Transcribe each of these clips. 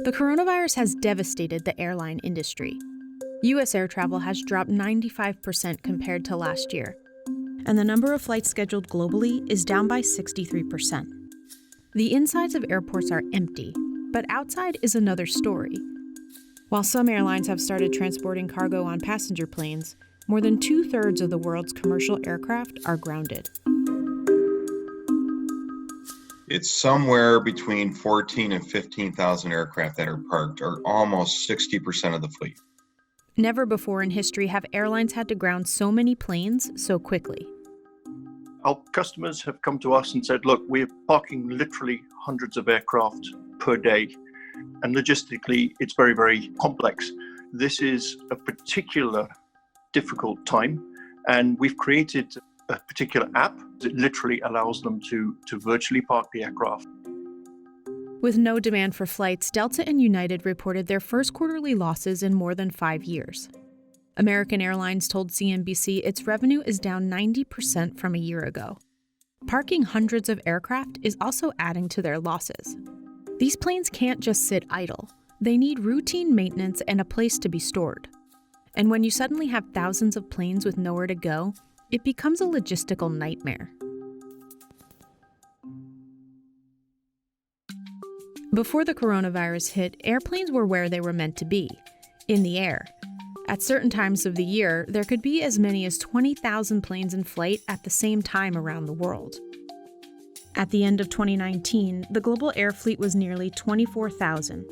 The coronavirus has devastated the airline industry. U.S. air travel has dropped 95% compared to last year, and the number of flights scheduled globally is down by 63%. The insides of airports are empty, but outside is another story. While some airlines have started transporting cargo on passenger planes, more than 2/3 of the world's commercial aircraft are grounded. It's somewhere between 14 and 15,000 aircraft that are parked, or almost 60% of the fleet. Never before in history have airlines had to ground so many planes so quickly. Our customers have come to us and said, look, we're parking literally hundreds of aircraft per day. And logistically, it's very, very complex. This is a particular difficult time. And we've created a particular app that literally allows them to virtually park the aircraft. With no demand for flights, Delta and United reported their first quarterly losses in more than 5 years. American Airlines told CNBC its revenue is down 90% from a year ago. Parking hundreds of aircraft is also adding to their losses. These planes can't just sit idle. They need routine maintenance and a place to be stored. And when you suddenly have thousands of planes with nowhere to go, it becomes a logistical nightmare. Before the coronavirus hit, airplanes were where they were meant to be, in the air. At certain times of the year, there could be as many as 20,000 planes in flight at the same time around the world. At the end of 2019, the global air fleet was nearly 24,000,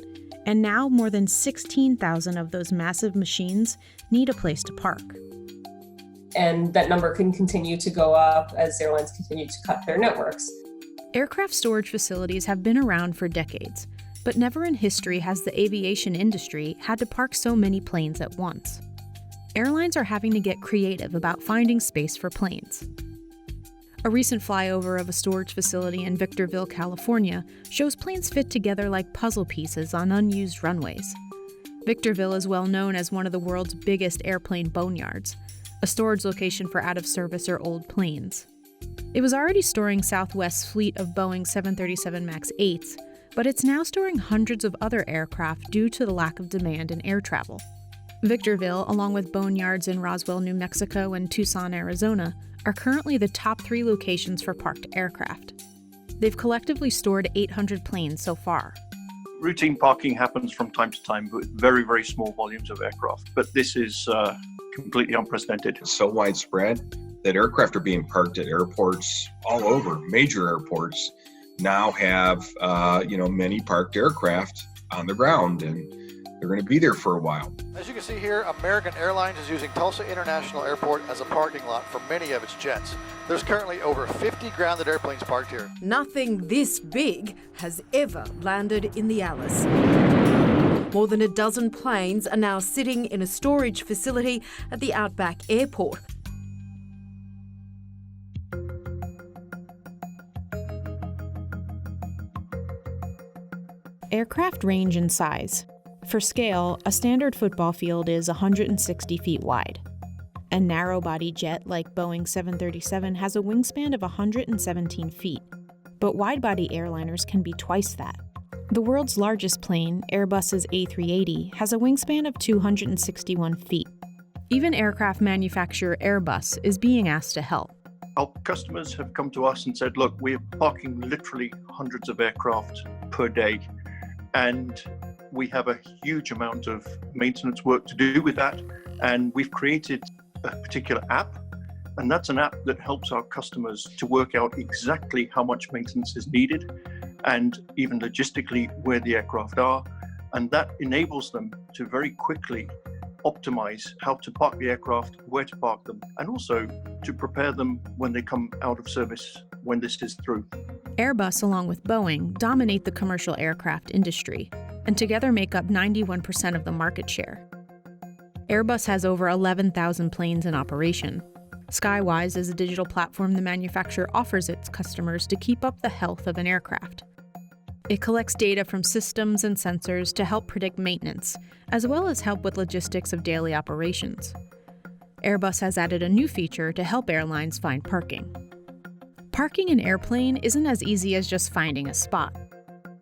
and now more than 16,000 of those massive machines need a place to park. And that number can continue to go up as airlines continue to cut their networks. Aircraft storage facilities have been around for decades, but never in history has the aviation industry had to park so many planes at once. Airlines are having to get creative about finding space for planes. A recent flyover of a storage facility in Victorville, California, shows planes fit together like puzzle pieces on unused runways. Victorville is well known as one of the world's biggest airplane boneyards, a storage location for out-of-service or old planes. It was already storing Southwest's fleet of Boeing 737 MAX 8s, but it's now storing hundreds of other aircraft due to the lack of demand in air travel. Victorville, along with boneyards in Roswell, New Mexico and Tucson, Arizona, are currently the top 3 locations for parked aircraft. They've collectively stored 800 planes so far. Routine parking happens from time to time with very, very small volumes of aircraft, but this is completely unprecedented. It's so widespread that aircraft are being parked at airports all over. Major airports now have many parked aircraft on the ground, and they're going to be there for a while. As you can see here, American Airlines is using Tulsa International Airport as a parking lot for many of its jets. There's currently over 50 grounded airplanes parked here. Nothing this big has ever landed in the Alice. More than a dozen planes are now sitting in a storage facility at the Outback Airport. Aircraft range in size. For scale, a standard football field is 160 feet wide. A narrow-body jet like Boeing 737 has a wingspan of 117 feet, but wide-body airliners can be twice that. The world's largest plane, Airbus's A380, has a wingspan of 261 feet. Even aircraft manufacturer Airbus is being asked to help. Our customers have come to us and said, look, we're parking literally hundreds of aircraft per day, and we have a huge amount of maintenance work to do with that. And we've created a particular app, and that's an app that helps our customers to work out exactly how much maintenance is needed and even logistically where the aircraft are. And that enables them to very quickly optimize how to park the aircraft, where to park them, and also to prepare them when they come out of service when this is through. Airbus, along with Boeing, dominate the commercial aircraft industry, and together make up 91% of the market share. Airbus has over 11,000 planes in operation. Skywise is a digital platform the manufacturer offers its customers to keep up the health of an aircraft. It collects data from systems and sensors to help predict maintenance, as well as help with logistics of daily operations. Airbus has added a new feature to help airlines find parking. Parking an airplane isn't as easy as just finding a spot.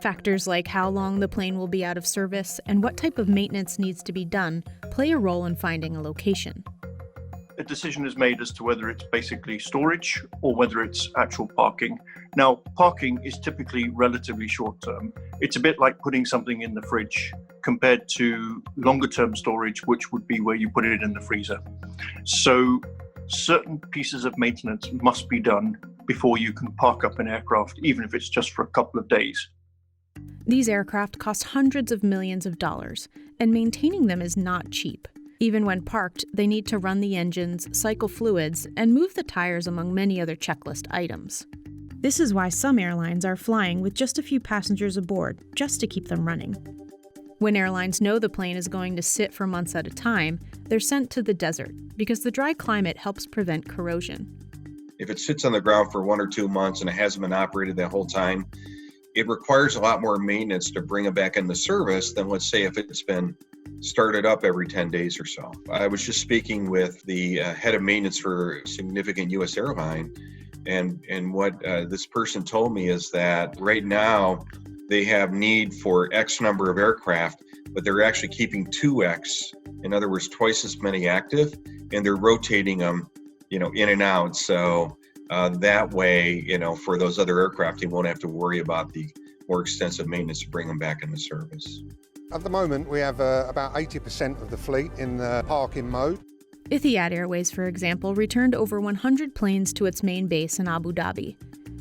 Factors like how long the plane will be out of service and what type of maintenance needs to be done play a role in finding a location. A decision is made as to whether it's basically storage or whether it's actual parking. Now, parking is typically relatively short term. It's a bit like putting something in the fridge compared to longer term storage, which would be where you put it in the freezer. So certain pieces of maintenance must be done before you can park up an aircraft, even if it's just for a couple of days. These aircraft cost hundreds of millions of dollars, and maintaining them is not cheap. Even when parked, they need to run the engines, cycle fluids, and move the tires among many other checklist items. This is why some airlines are flying with just a few passengers aboard, just to keep them running. When airlines know the plane is going to sit for months at a time, they're sent to the desert because the dry climate helps prevent corrosion. If it sits on the ground for 1 or 2 months and it hasn't been operated that whole time, it requires a lot more maintenance to bring it back into service than, let's say, if it's been started up every 10 days or so. I was just speaking with the head of maintenance for a significant U.S. airline, and what this person told me is that right now they have need for X number of aircraft, but they're actually keeping 2X, in other words, twice as many active, and they're rotating them, in and out. So that way, for those other aircraft, you won't have to worry about the more extensive maintenance to bring them back into service. At the moment, we have about 80% of the fleet in the parking mode. Etihad Airways, for example, returned over 100 planes to its main base in Abu Dhabi,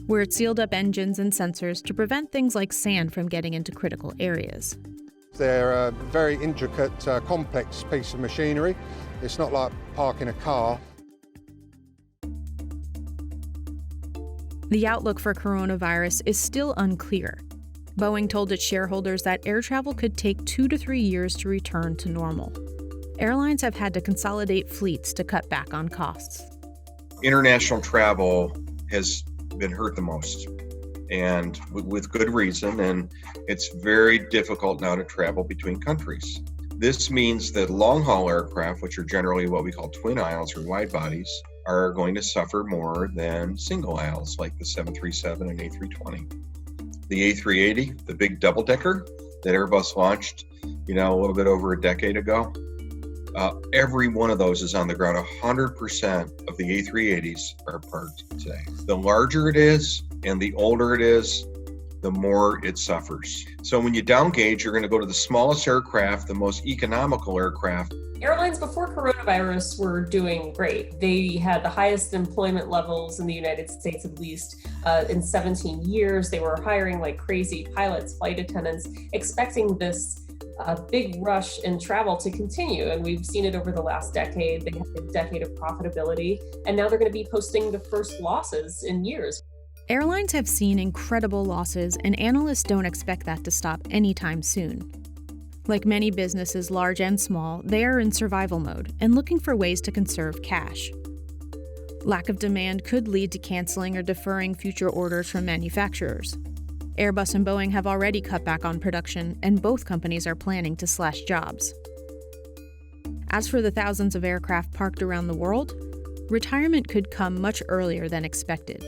where it sealed up engines and sensors to prevent things like sand from getting into critical areas. They're a very intricate, complex piece of machinery. It's not like parking a car. The outlook for coronavirus is still unclear. Boeing told its shareholders that air travel could take 2 to 3 years to return to normal. Airlines have had to consolidate fleets to cut back on costs. International travel has been hurt the most, and with good reason, and it's very difficult now to travel between countries. This means that long-haul aircraft, which are generally what we call twin aisles or wide bodies, are going to suffer more than single aisles like the 737 and A320. The A380, the big double-decker that Airbus launched, a little bit over a decade ago, every one of those is on the ground. 100% of the A380s are parked today. The larger it is and the older it is, the more it suffers. So when you down gauge, you're going to go to the smallest aircraft, the most economical aircraft. Airlines before coronavirus were doing great. They had the highest employment levels in the United States, at least in 17 years. They were hiring like crazy, pilots, flight attendants, expecting this big rush in travel to continue. And we've seen it over the last decade. They had a decade of profitability, and now they're going to be posting the first losses in years. Airlines have seen incredible losses, and analysts don't expect that to stop anytime soon. Like many businesses, large and small, they are in survival mode and looking for ways to conserve cash. Lack of demand could lead to canceling or deferring future orders from manufacturers. Airbus and Boeing have already cut back on production, and both companies are planning to slash jobs. As for the thousands of aircraft parked around the world, retirement could come much earlier than expected.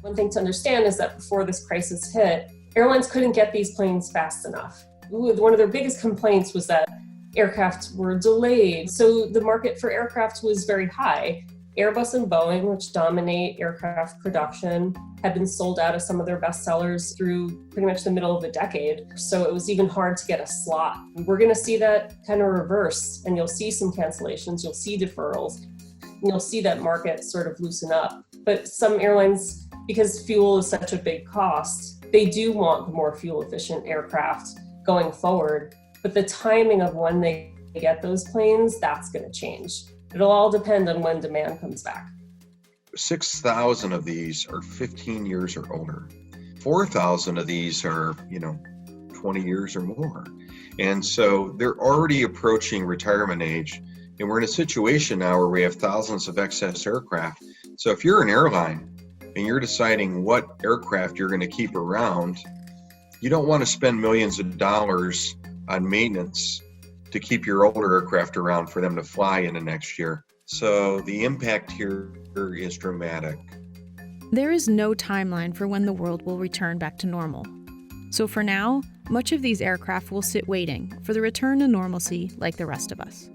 One thing to understand is that before this crisis hit, airlines couldn't get these planes fast enough. One of their biggest complaints was that aircraft were delayed, so the market for aircraft was very high. Airbus and Boeing, which dominate aircraft production, had been sold out of some of their best sellers through pretty much the middle of the decade, so it was even hard to get a slot. We're going to see that kind of reverse, and you'll see some cancellations, you'll see deferrals, and you'll see that market sort of loosen up. But some airlines, because fuel is such a big cost, they do want the more fuel-efficient aircraft going forward, but the timing of when they get those planes, that's going to change. It'll all depend on when demand comes back. 6,000 of these are 15 years or older. 4,000 of these are, 20 years or more. And so they're already approaching retirement age. And we're in a situation now where we have thousands of excess aircraft. So if you're an airline and you're deciding what aircraft you're going to keep around, you don't want to spend millions of dollars on maintenance to keep your older aircraft around for them to fly into next year. So the impact here is dramatic. There is no timeline for when the world will return back to normal. So for now, much of these aircraft will sit waiting for the return to normalcy like the rest of us.